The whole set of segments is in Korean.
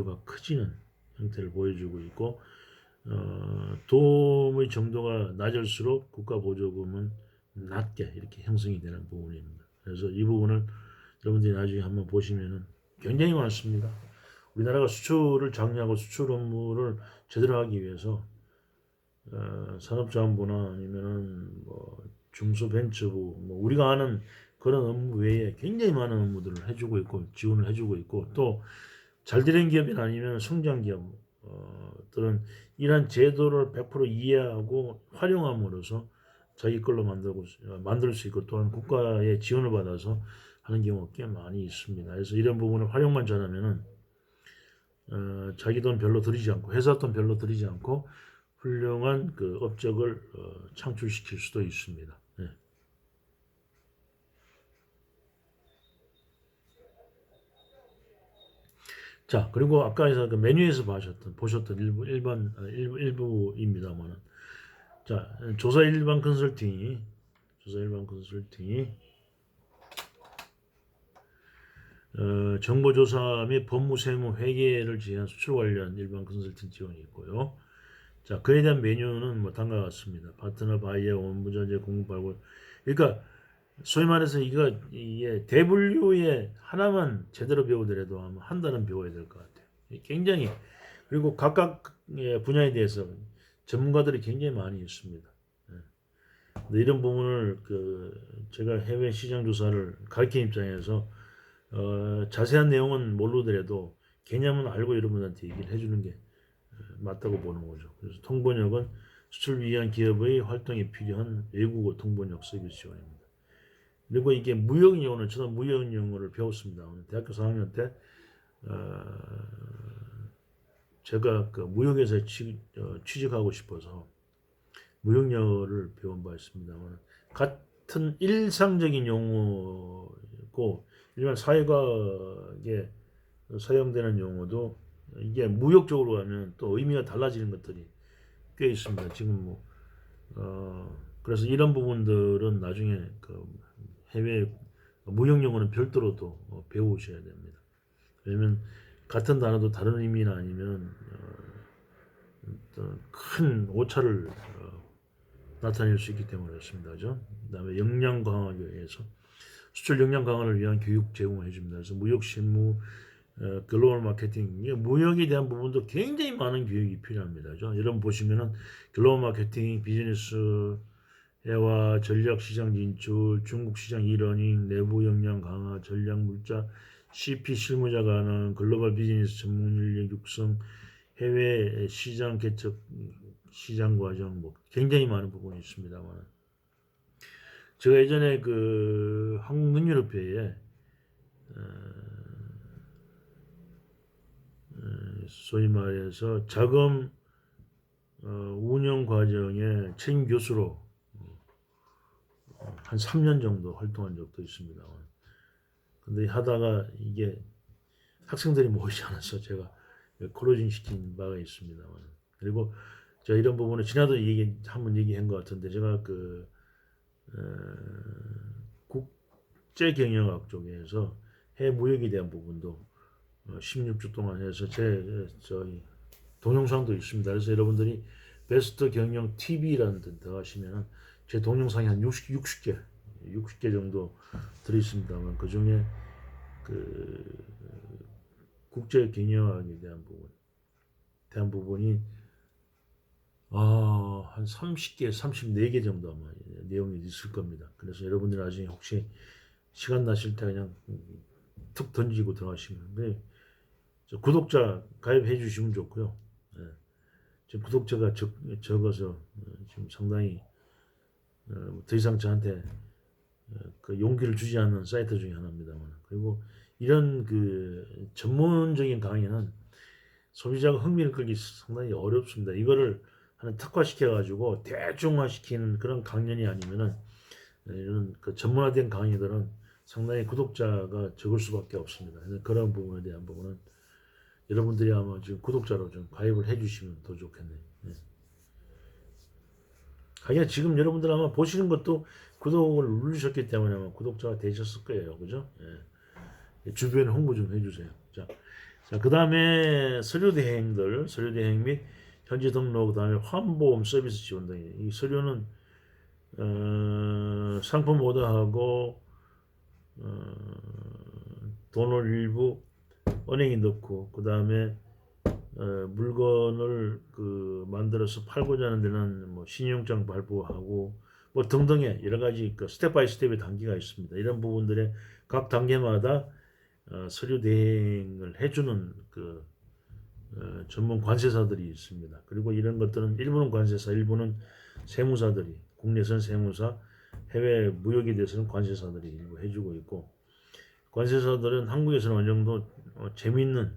가 커지는 형태를 보여주고 있고, 도움의 정도가 낮을수록 국가 보조금은 낮게 이렇게 형성이 되는 부분입니다. 그래서 이 부분을 여러분들이 나중에 한번 보시면은 굉장히 많습니다. 우리나라가 수출을 장려하고 수출 업무를 제대로 하기 위해서 산업자원부나 아니면은 뭐 중소벤처부, 뭐 우리가 아는 그런 업무 외에 굉장히 많은 업무들을 해주고 있고 지원을 해주고 있고, 또 잘되는 기업이 아니면 성장 기업들은 이러한 제도를 100% 이해하고 활용함으로써 자기 걸로 만들 수 있고, 또한 국가의 지원을 받아서 하는 경우가 꽤 많이 있습니다. 그래서 이런 부분을 활용만 잘하면은 자기 돈 별로 들이지 않고 회사 돈 별로 들이지 않고 훌륭한 그 업적을 창출시킬 수도 있습니다. 네. 자, 그리고 아까 그 메뉴에서 보셨던 일부입니다만은, 자, 조사 일반 컨설팅이 정보조사 및 법무 세무 회계를 지향한 수출 관련 일반 컨설팅 지원이 있고요. 자, 그에 대한 메뉴는 뭐 다음과 같습니다. 파트너, 바이어, 원부자재, 공급발굴. 그러니까 소위 말해서 이게 대분류에 하나만 제대로 배우더라도 아마 한 달은 배워야 될 것 같아요. 굉장히, 그리고 각각 분야에 대해서 전문가들이 굉장히 많이 있습니다. 예. 근데 이런 부분을 제가 해외 시장 조사를 가르치는 입장에서 자세한 내용은 모르더라도 개념은 알고 여러분한테 얘기를 해주는 게 맞다고 보는 거죠. 그래서 통번역은 수출 위한 기업의 활동에 필요한 외국어 통번역 서비스 지원입니다. 그리고 이게 무역 영어는 저는 무역 영어를 배웠습니다. 대학교 4학년 때 제가 그 무역에서 취직하고 싶어서 무역 영어를 배운 바 있습니다만, 같은 일상적인 용어고 일반 사회과에 사용되는 용어도 이게 무역적으로 가면 또 의미가 달라지는 것들이 꽤 있습니다. 지금 그래서 이런 부분들은 나중에 해외 무역 용어는 별도로 또 배우셔야 됩니다. 왜냐면 같은 단어도 다른 의미나 아니면 큰 오차를 나타낼 수 있기 때문에 그렇습니다. 그죠? 그다음에 역량 강화하기 위해서 수출 역량 강화를 위한 교육 제공해 줍니다. 그래서 무역 실무, 글로벌 마케팅, 무역에 대한 부분도 굉장히 많은 교육이 필요합니다. 그죠? 여러분 보시면은 글로벌 마케팅, 비즈니스 해와 전략 시장 진출, 중국 시장 이러닝, 내부 역량 강화, 전략 물자, CP 실무자 가능, 글로벌 비즈니스 전문 인력 육성, 해외 시장 개척, 시장 과정, 뭐 굉장히 많은 부분이 있습니다만, 제가 예전에 그 한국능률협회에 소위 말해서 자금 운영 과정의 책임 교수로 한 3년 정도 활동한 적도 있습니다. 근데 하다가 이게 학생들이 모이지 않아서 제가 클로징 시킨 바가 있습니다만, 그리고 제가 이런 부분을 지나도 한번 얘기한 것 같은데, 제가 국제 경영학 쪽에서 해외 무역에 대한 부분도 16주 동안 해서 저희 동영상도 있습니다. 그래서 여러분들이 베스트 경영 TV라는 데 들어가시면 제 동영상이 한 60개 정도 들어있습니다만, 그 중에 국제 경영학에 대한 부분이 한 30개, 34개 정도 아마 내용이 있을 겁니다. 그래서 여러분들 나중에 혹시 시간 나실 때 그냥 툭 던지고 들어가시면, 구독자 가입해 주시면 좋고요. 네. 지금 구독자가 적어서 지금 상당히 더 이상 저한테 그 용기를 주지 않는 사이트 중에 하나입니다만, 그리고 이런 전문적인 강의는 소비자가 흥미를 끌기 상당히 어렵습니다. 이거를 하나 특화시켜 가지고 대중화시키는 그런 강연이 아니면은 이런 전문화된 강의들은 상당히 구독자가 적을 수밖에 없습니다. 그런 부분에 대한 부분은 여러분들이 아마 지금 구독자로 좀 가입을 해주시면 더 좋겠네요. 네. 하긴 지금 여러분들 아마 보시는 것도 구독을 누르셨기 때문에 아마 구독자가 되셨을 거예요. 그죠? 예. 주변에 홍보 좀 해주세요. 자, 자, 그 다음에 서류 대행 및 현지 등록, 그 다음에 환보험 서비스 지원 등이 이 서류는 상품 오더하고 돈을 일부 은행에 넣고 그 다음에 물건을 그 만들어서 팔고자 하는 데는 뭐 신용장 발부하고 뭐 등등의 여러 가지 그 스텝 바이 스텝의 단계가 있습니다. 이런 부분들의 각 단계마다 서류 대행을 해주는 그 전문 관세사들이 있습니다. 그리고 이런 것들은 일부는 관세사, 일부는 세무사들이 국내선 세무사, 해외 무역에 대해서는 관세사들이 일부 해주고 있고 관세사들은 한국에서는 어느 정도 재미있는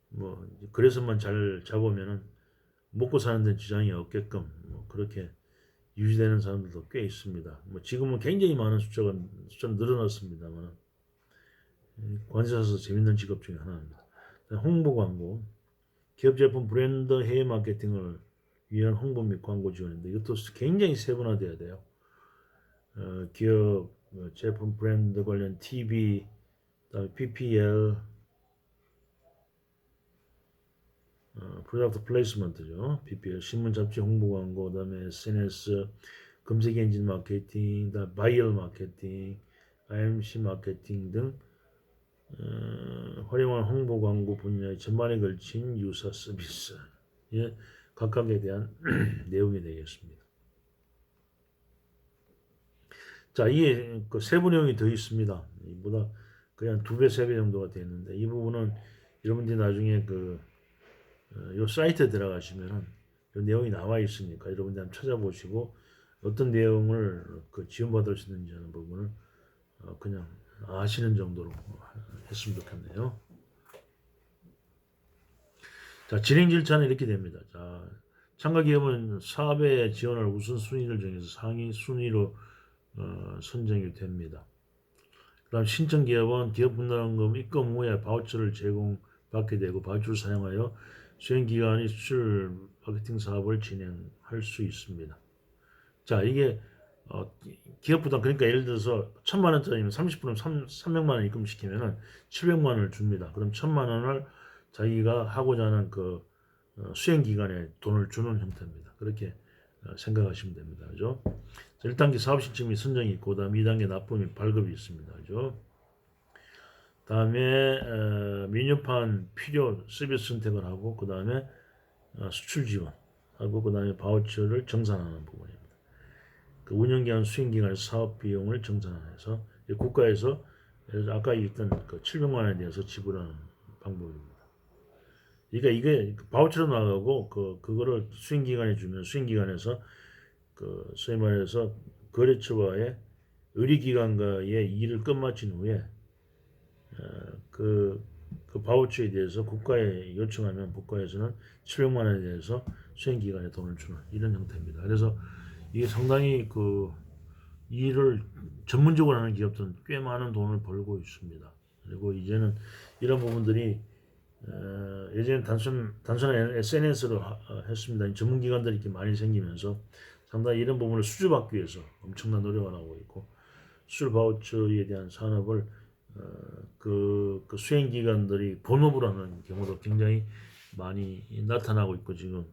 뭐 그래서만 잘 잡으면은 먹고 사는 데 지장이 없게끔 뭐 그렇게 유지되는 사람들도 꽤 있습니다. 뭐 지금은 굉장히 많은 숫자가 늘어났습니다만 관세사에서 재밌는 직업 중에 하나입니다. 홍보 광고, 기업 제품 브랜드 해외 마케팅을 위한 홍보 및 광고 지원인데 이것도 굉장히 세분화돼야 돼요. 기업 제품 브랜드 관련 TV, 그다음에 PPL, 프로덕트 플레이스먼트죠. PPL, 신문 잡지 홍보 광고, 그다음에 SNS, 검색 엔진 마케팅, 그다음 바이럴 마케팅, IMC 마케팅 등 활용한 홍보 광고 분야의 전반에 걸친 유사 서비스 각각에 대한 내용이 되겠습니다. 자, 이게 그 세부 내용이 더 있습니다. 이보다 거의 한 2배, 3배 정도가 되는데 이 부분은 여러분들이 나중에 요 사이트에 들어가시면은 이 내용이 나와 있으니까 여러분들 한번 찾아보시고 어떤 내용을 지원받을 수 있는지 하는 부분을 그냥 아시는 정도로 했으면 좋겠네요. 자, 진행 절차는 이렇게 됩니다. 자, 참가 기업은 사업의 지원을 우선순위를 정해서 상위 순위로 선정이 됩니다. 그다음 신청 기업은 기업 분담금 입금 후에 바우처를 제공받게 되고 바우처를 사용하여 수행 기관이 수출 마케팅 사업을 진행할 수 있습니다. 자, 이게 기업 부담 그러니까 예를 들어서 1,000만 원짜리면 30%면 300만 원 입금시키면은 700만 원을 줍니다. 그럼 1,000만 원을 자기가 하고자 하는 그 수행 기간에 돈을 주는 형태입니다. 그렇게 생각하시면 됩니다. 그죠? 1단계 사업 신청 및 선정이 있고 그다음 2단계 납부 및 발급이 있습니다. 그죠? 다음에 메뉴판 필요 서비스 선택을 하고 그 다음에 수출 지원하고 그 다음에 바우처를 정산하는 부분입니다. 그 운영기간 수행기간 사업 비용을 정산해서 국가에서 아까 얘기했던 그 700만 원에 대해서 지불하는 방법입니다. 그러니까 이게 바우처로 나가고 그거를 수행기간에 주면 수행기간에서 소위 말해서 거래처와의 의료기관과의 일을 끝마친 후에 그 바우처에 대해서 국가에 요청하면 국가에서는 700만 원에 대해서 수행기간에 돈을 주는 이런 형태입니다. 그래서 이게 상당히 일을 전문적으로 하는 기업들은 꽤 많은 돈을 벌고 있습니다. 그리고 이제는 이런 부분들이 예전에 단순한 SNS로 했습니다. 전문기관들이 이렇게 많이 생기면서 상당히 이런 부분을 수주받기 위해서 엄청난 노력을 하고 있고 수출 바우처에 대한 산업을 그 수행기관들이 본업으로 하는 경우도 굉장히 많이 나타나고 있고 지금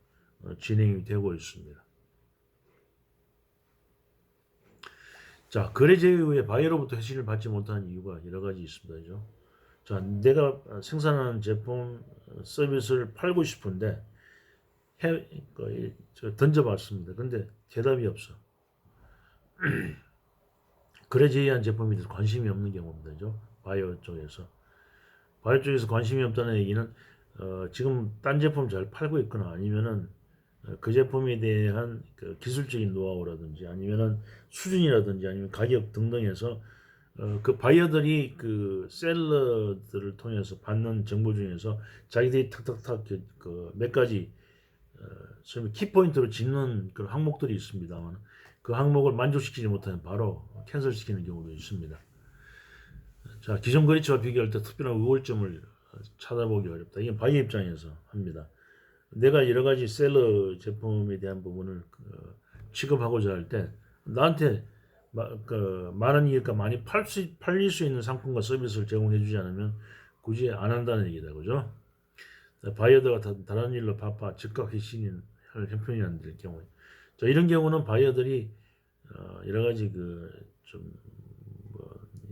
진행이 되고 있습니다. 자, 거래 제휴 후에 바이어로부터 회신을 받지 못하는 이유가 여러 가지 있습니다. 그죠? 자, 내가 생산하는 제품, 서비스를 팔고 싶은데 던져봤습니다. 근데 대답이 없어. 거래 제의한 제품에 대해서 관심이 없는 경우입니다. 그죠? 바이오 쪽에서. 바이오 쪽에서 관심이 없다는 얘기는 지금 딴 제품 잘 팔고 있거나 아니면은 그 제품에 대한 기술적인 노하우라든지 아니면은 수준이라든지 아니면 가격 등등에서 그 바이어들이 그 셀러들을 통해서 받는 정보 중에서 자기들이 탁탁탁 몇 가지 소위 키포인트로 짚는 그런 항목들이 있습니다만 그 항목을 만족시키지 못하면 바로 캔슬시키는 경우도 있습니다. 자, 기존 거래처와 비교할 때 특별한 우월점을 찾아보기 어렵다. 이게 바이어 입장에서 합니다. 내가 여러 가지 셀러 제품에 대한 부분을 취급하고자 할 때 나한테 많은 이익과 많이 팔릴 수 있는 상품과 서비스를 제공해 주지 않으면 굳이 안 한다는 얘기다, 그죠? 바이어들가 다른 일로 바빠 즉각 회신을 할 형편이 될 경우에, 자 이런 경우는 바이어들이 여러 가지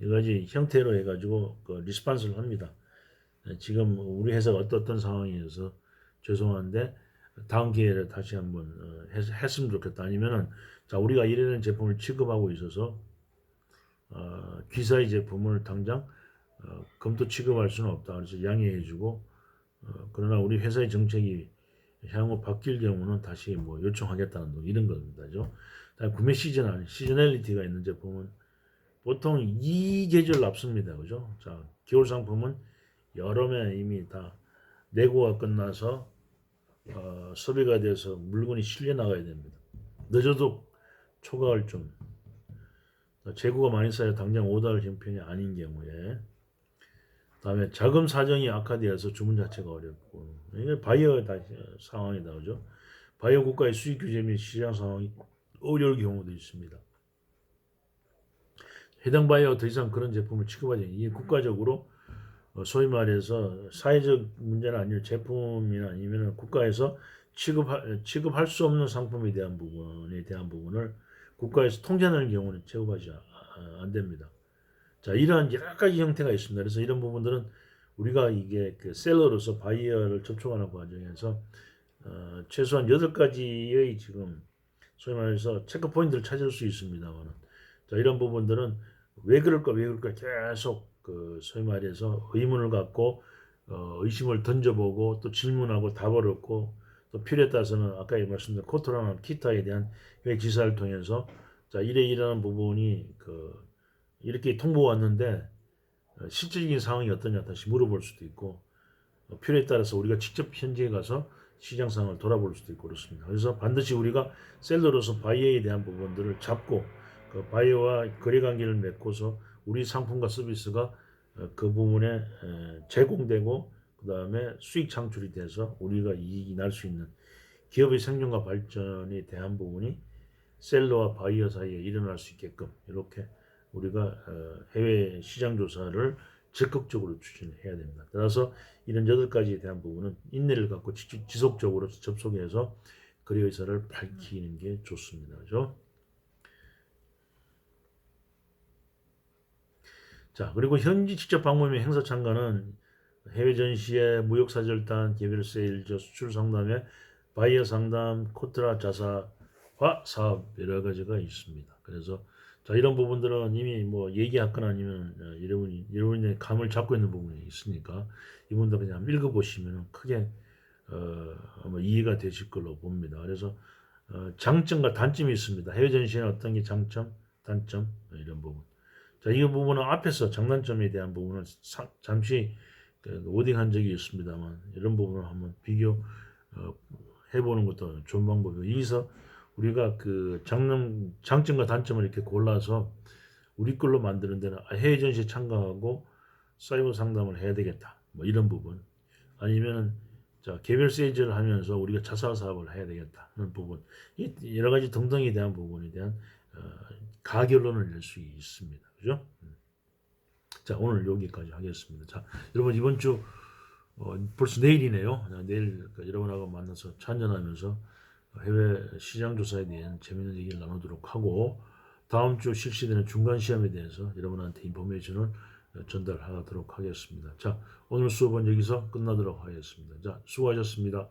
여러 가지 형태로 해가지고 리스판스를 합니다. 지금 우리 회사가 어떤 상황이어서 죄송한데 다음 기회에 다시 한번 했으면 좋겠다. 아니면은 자 우리가 이런 제품을 취급하고 있어서 Q사의 제품을 당장 검토 취급할 수는 없다. 그래서 양해해주고 그러나 우리 회사의 정책이 향후 바뀔 경우는 다시 뭐 요청하겠다는 이런 겁니다죠. 구매 시즌 안에 시저널리티가 있는 제품은 보통 이 계절 납습니다. 그죠? 자, 겨울 상품은 여름에 이미 다 내고가 끝나서 소비가 돼서 물건이 실려 나가야 됩니다. 늦어도 초가을쯤 재고가 많이 쌓여 당장 오달 형편이 아닌 경우에 다음에 자금 사정이 악화되어서 주문 자체가 어렵고 이게 바이어 상황이다 그죠? 바이어 국가의 수익 규제 및 시장 상황이 어려울 경우도 있습니다. 해당 바이어가 더 이상 그런 제품을 취급하지 이게 국가적으로 소위 말해서 사회적 문제는 아니고 제품이나 아니면 국가에서 취급할 수 없는 상품에 대한 부분을 국가에서 통제하는 경우는 취급하지 안 됩니다. 자, 이러한 여러 가지 형태가 있습니다. 그래서 이런 부분들은 우리가 이게 셀러로서 바이어를 접촉하는 과정에서 최소한 8가지의 지금 소위 말해서 체크 포인트를 찾을 수 있습니다만, 자, 이런 부분들은 왜 그럴까 계속 소위 말해서 의문을 갖고 의심을 던져보고 또 질문하고 답을 얻고 또 필요에 따라서는 아까 말씀드린 코트라나 기타에 대한 지사를 통해서 자 이러한 부분이 이렇게 통보가 왔는데 실질적인 상황이 어떠냐 다시 물어볼 수도 있고 필요에 따라서 우리가 직접 현지에 가서 시장 상황을 돌아볼 수도 있고 그렇습니다. 그래서 반드시 우리가 셀러로서 바이어에 대한 부분들을 잡고 바이어와 거래 관계를 맺고서 우리 상품과 서비스가 그 부분에 제공되고 그 다음에 수익 창출이 돼서 우리가 이익이 날 수 있는 기업의 생존과 발전에 대한 부분이 셀러와 바이어 사이에 일어날 수 있게끔 이렇게 우리가 해외 시장 조사를 적극적으로 추진해야 됩니다. 따라서 이런 8가지에 대한 부분은 인내를 갖고 지속적으로 접속해서 거래 의사를 밝히는 게 좋습니다. 그죠? 자, 그리고 현지 직접 방문의 행사 참가는 해외 전시회, 무역 사절단, 개별 세일즈, 수출 상담회, 바이어 상담, 코트라 자사화 사업 여러 가지가 있습니다. 그래서 자 이런 부분들은 이미 뭐 얘기했거나 아니면 여러분의 감을 잡고 있는 부분이 있으니까 이분들 그냥 읽어보시면 크게 아마 이해가 되실 걸로 봅니다. 그래서 장점과 단점이 있습니다. 해외 전시회는 어떤 게 장점, 단점 이런 부분. 자, 이 부분은 앞에서 장단점에 대한 부분은 잠시 워딩한 적이 있습니다만 이런 부분을 한번 비교 해보는 것도 좋은 방법이고 여기서 우리가 장점과 단점을 이렇게 골라서 우리 걸로 만드는 데는 해외 전시에 참가하고 사이버 상담을 해야 되겠다. 뭐 이런 부분 아니면은 자 개별 세일즈를 하면서 우리가 자사 사업을 해야 되겠다 하는 부분 여러 가지 등등에 대한 부분에 대한 가결론을 낼 수 있습니다. 그죠? 자 오늘 여기까지 하겠습니다. 자 여러분 이번 주 벌써 내일이네요. 내일 여러분하고 만나서 찬전하면서 해외 시장 조사에 대한 재미있는 얘기를 나누도록 하고 다음 주 실시되는 중간 시험에 대해서 여러분한테 인포메이션을 전달하도록 하겠습니다. 자 오늘 수업은 여기서 끝나도록 하겠습니다. 자 수고하셨습니다.